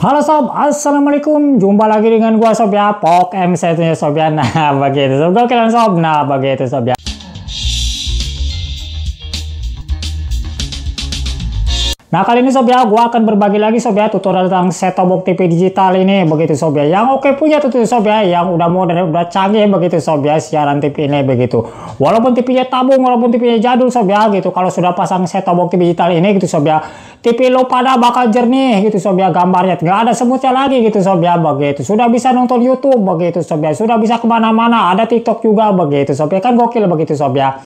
Halo sob, assalamualaikum. Jumpa lagi dengan gua sob ya, Pok MC nya sob ya. Nah begitu sob, gua kalian sob. Nah begitu sob ya. Nah kali ini sob ya, gua akan berbagi lagi sob ya tutorial tentang set-top box TV digital ini begitu sob ya. Yang oke punya tuh sob ya, yang udah modern, udah canggih begitu sob ya siaran TV ini begitu. Walaupun TV-nya tabung, walaupun TV-nya jadul sob ya gitu. Kalau sudah pasang set-top box TV digital ini gitu sob ya, TV lo pada bakal jernih gitu sob ya, gambarnya nggak ada semutnya lagi gitu sob ya begitu. Sudah bisa nonton YouTube begitu sob ya, sudah bisa kemana-mana, ada TikTok juga begitu sob ya, kan gokil begitu sob ya.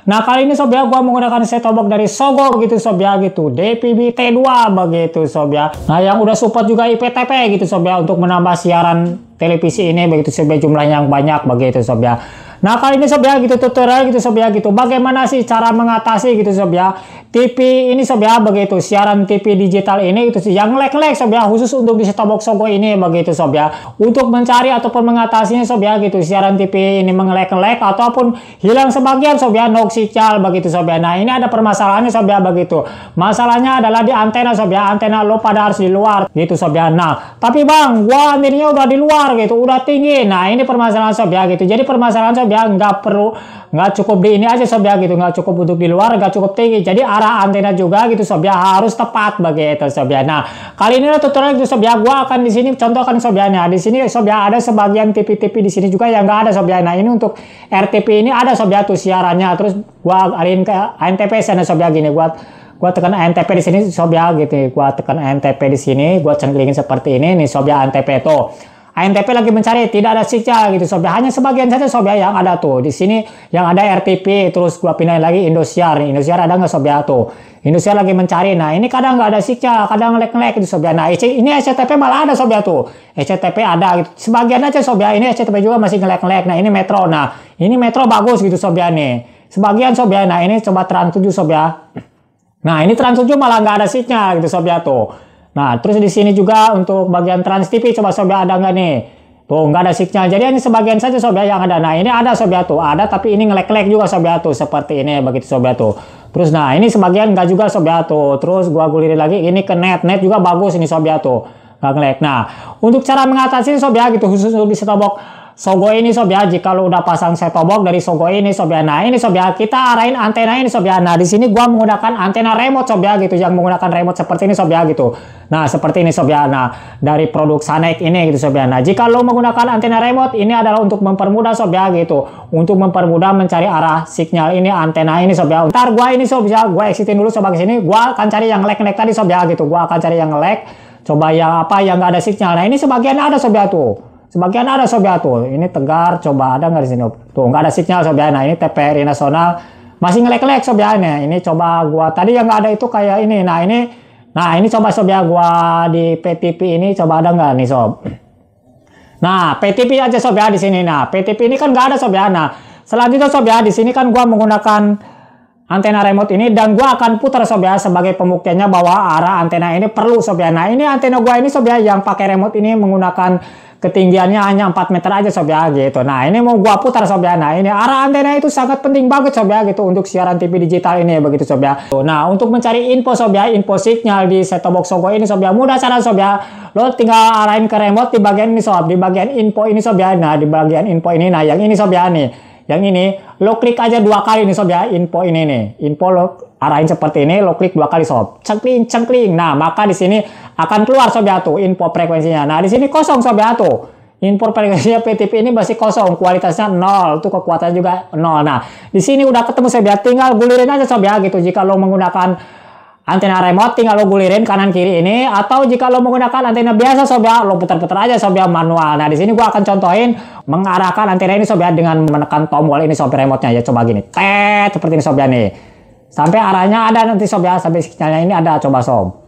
Nah kali ini sob ya, gua menggunakan set-top box dari Sogo gitu sob ya gitu, DPB T2 begitu sob ya. Nah yang udah support juga IPTV gitu sob ya, untuk menambah siaran televisi ini begitu sob ya, jumlahnya yang banyak begitu sob ya. Nah kali ini sob ya gitu tutorial gitu sob ya gitu, bagaimana sih cara mengatasi gitu sob ya TV ini sob ya begitu, siaran TV digital ini gitu sih yang lag-lag sob ya, khusus untuk di set-top box Sogo ini begitu sob ya. Untuk mencari ataupun mengatasinya sob ya gitu, siaran TV ini mengelag-lag ataupun hilang sebagian sob ya, no signal begitu sob ya. Nah ini ada permasalahannya sob ya begitu. Masalahnya adalah di antena sob ya, antena lo pada harus di luar gitu sob ya. Nah tapi bang, gua antenanya udah di luar gitu, udah tinggi. Nah ini permasalahan sob ya gitu. Jadi permasalahan sob ya, nggak cukup di ini aja sob ya gitu, nggak cukup untuk di luar, nggak cukup tinggi. Jadi arah antena juga gitu sob ya harus tepat begitu sob ya. Nah kali ini tutorial gitu sob ya, gua akan di sini contohkan sob ya. Nah di sini sob ya ada sebagian TV-TV di sini juga yang nggak ada sob ya. Nah ini untuk RTP ini ada sob ya tuh siarannya. Terus gua alihin ke ANTP sana sob ya gini, gua tekan ANTP di sini sob ya gitu. Gua tekan ANTP di sini, gua centilingin seperti ini nih sob ya, ANTP tuh. ANTP lagi mencari, tidak ada sinyal gitu sob ya, hanya sebagian saja sob ya yang ada tuh. Di sini yang ada RTP, terus gua pindahin lagi Indosiar. Indosiar ada nggak sob ya tuh. Indosiar lagi mencari. Nah ini kadang nggak ada sinyal, kadang lag-lag gitu sob ya. Nah ini SCTV malah ada sob ya tuh. SCTV ada gitu. Sebagian aja sob ya. Ini SCTV juga masih nge-lag. Nah ini Metro. Nah ini Metro bagus gitu sob ya nih. Sebagian sob ya. Nah ini coba Trans 7 sob ya. Nah ini Trans 7 malah nggak ada sinyal gitu sob ya tuh. Nah, terus di sini juga untuk bagian Trans TV coba sob ya, ada nggak nih? Tuh, nggak ada sinyal. Jadi ini sebagian saja sob ya yang ada. Nah, ini ada sob ya tuh, ada tapi ini nge-lag juga sob ya tuh, seperti ini begitu sob ya tuh. Terus nah, ini sebagian nggak juga sob ya tuh. Terus gua gulirin lagi, ini ke net juga bagus ini sob ya tuh. Nggak nge-lag. Nah, untuk cara mengatasi sob ya gitu, khusus untuk di set-top box Sogo ini sob ya, jika lo udah pasang set-top box dari Sogo ini sob ya. Nah ini sob ya, kita arahin antena ini sob ya. Nah di sini gua menggunakan antena remote sob ya gitu, yang menggunakan remote seperti ini sob ya gitu. Nah seperti ini sob ya. Nah dari produk Sanek ini gitu sob ya. Nah jika lo menggunakan antena remote ini adalah untuk mempermudah sob ya gitu, untuk mempermudah mencari arah sinyal ini antena ini sob ya. Ntar gua ini sob ya, gua exitin dulu sob ke sini. Gua akan cari yang lag tadi sob ya gitu. Gua akan cari yang lag. Coba yang apa yang nggak ada sinyal. Nah ini sebagian ada sob ya tuh. Sebagian ada sob ya tuh. Ini Tegar, coba ada nggak di sini? Tuh nggak ada sinyal sob ya. Nah ini TVRI Nasional masih nge-lag sob ya. Nah, ini coba gua tadi yang nggak ada itu kayak ini. Nah ini coba sob ya, gua di PTP ini coba ada nggak nih sob? Nah PTP aja sob ya di sini. Nah PTP ini kan nggak ada sob ya. Nah selanjutnya sob ya di sini kan gua menggunakan antena remote ini dan gua akan putar sob ya sebagai pembuktiannya bahwa arah antena ini perlu sob ya. Nah ini antena gua ini sob ya yang pakai remote ini menggunakan ketinggiannya hanya 4 meter aja sob ya gitu. Nah ini mau gua putar sob ya. Nah ini arah antena itu sangat penting banget sob ya gitu untuk siaran TV digital ini begitu sob ya. Nah untuk mencari info sob ya, info sinyal di set-top box Sogo ini sob ya, mudah cara sob ya. Lo tinggal arahin ke remote di bagian ini sob, di bagian info ini sob ya. Nah di bagian info ini, nah yang ini sob ya nih. Yang ini lo klik aja 2 kali nih sob ya, info ini nih. Info lo arahin seperti ini, lo klik 2 kali sob. Cengkling. Nah, maka di sini akan keluar sob ya tuh info frekuensinya. Nah, di sini kosong sob ya tuh. Info frekuensinya PTP ini masih kosong, kualitasnya 0, tuh kekuatannya juga 0. Nah, di sini udah ketemu sob ya, tinggal gulirin aja sob ya gitu. Jika lo menggunakan antena remote tinggal lo gulirin kanan kiri ini, atau jika lo menggunakan antena biasa sob ya, lo putar-putar aja sob ya manual. Nah, di sini gua akan contohin mengarahkan antena ini sob ya dengan menekan tombol ini sob remote-nya ya, coba gini. Tet seperti ini sob ya nih. Sampai arahnya ada nanti sob ya, sampai sinyalnya ini ada, coba sob.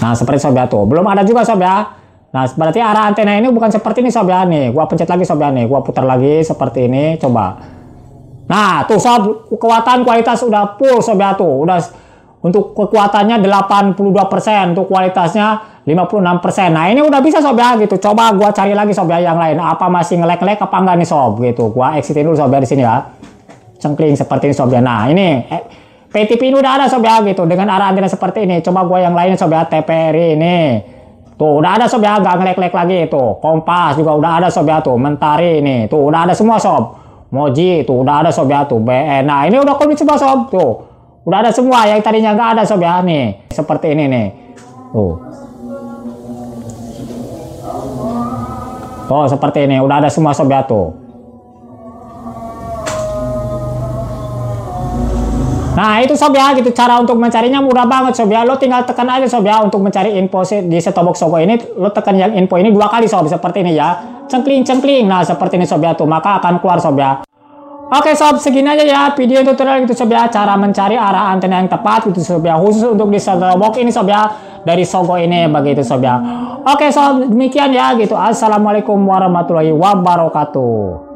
Nah, seperti sob ya tuh. Belum ada juga sob ya. Nah, berarti arah antena ini bukan seperti ini sob ya nih. Gua pencet lagi sob ya nih. Gua putar lagi seperti ini, coba. Nah, tuh sob, kekuatan kualitas udah full sob ya tuh. Udah untuk kekuatannya 82%, untuk kualitasnya 56%. Nah, ini udah bisa sob ya gitu. Coba gua cari lagi sob ya yang lain. Apa masih nge-lag apa enggak nih sob gitu. Gua exitin dulu sob ya di sini ya. Cengkling seperti ini sob ya. Nah, ini PTP ini udah ada sob ya gitu dengan arah antena seperti ini. Coba gua yang lainnya sob ya, TPRI ini. Tuh udah ada sob ya, nggak ngelek-lek lagi itu. Kompas juga udah ada sob ya tuh, Mentari ini. Tuh udah ada semua sob. Moji tuh udah ada sob ya tuh, BN. Nah, ini udah komplit semua sob tuh. Udah ada semua yang tadinya nggak ada sob ya nih. Seperti ini nih. Tuh. Tuh seperti ini udah ada semua sob ya tuh. Nah itu sob ya gitu cara untuk mencarinya mudah banget sob ya. Lo tinggal tekan aja sob ya untuk mencari info di set top box Sogo ini. Lo tekan yang info ini 2 kali sob seperti ini ya. Cengkling cengkling. Nah seperti ini sob ya tuh, maka akan keluar sob ya. Oke sob, segini aja ya video tutorial gitu sob ya, cara mencari arah antena yang tepat gitu sob ya, khusus untuk di set top box ini sob ya, dari Sogo ini begitu sob ya. Oke sob, demikian ya gitu. Assalamualaikum warahmatullahi wabarakatuh.